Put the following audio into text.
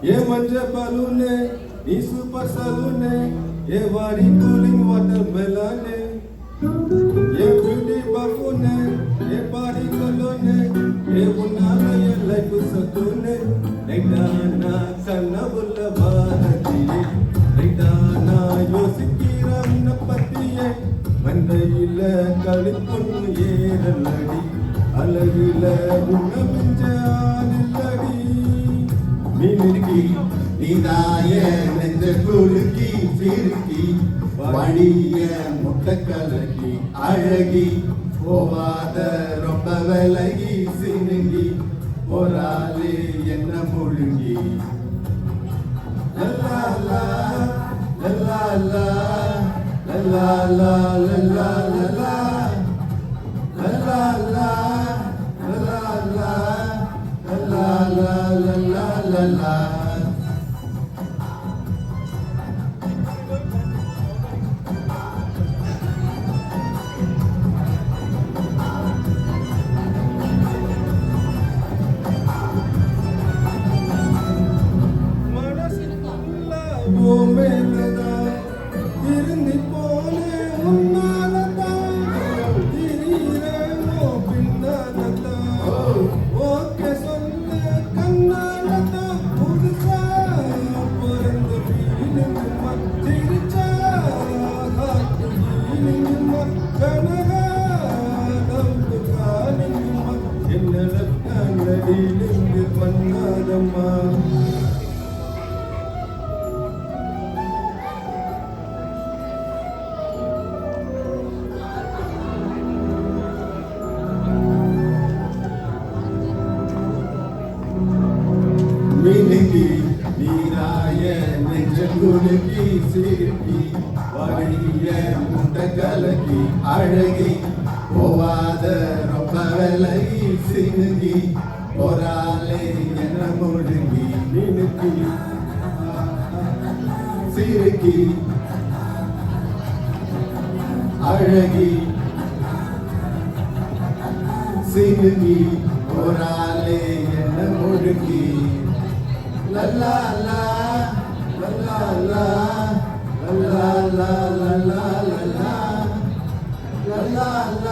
ये मंजे balloon ये super saloon ये वारी cooling watermelon ये beauty buffoon ये party cologne ये उन्नाला ये life सतून नैदाना कन्नबुल्ला भारतीये नैदाना योसिकीरम नपतिये मंदइल कलिपुन्नु ஏறலடி அழகுல உணமிஞ்ச ஆளில்லடி மினுக்கி நீதாய நெஞ்ச குலுக்கி சிறுக்கி வடிய முட்டை கலக்கி அழகி போவாத ரொம்ப விலகி சினுங்கி போராளே என்ன முழுங்கி Lalla Lalla Lalla Lalla Lalla Lalla La la la la la la la la la la. Manasilla womelada irni pole unnalada okay சொல்ல கண்ணாலதா புதுசா பிறந்த ஃபீலிங்குமா சிரிச்சா காத்து ஃபீலிங்குமா கனகா நம்பு காலிங்குமா என்னோட கண்ணடியிலிருந்து பண்ணாதம்மா மினுக்கி நீராய நெஞ்ச குலுக்கி சிரிக்கி வழிய முட்டை கலக்கி அழகி போவாத ரொம்ப விலகி சினுங்கி போராளே என முழுங்கி மினுக்கி சிரிக்கி அழகி சினுங்கி போராளே என முழுங்கி La la la la la la la la la la la la la la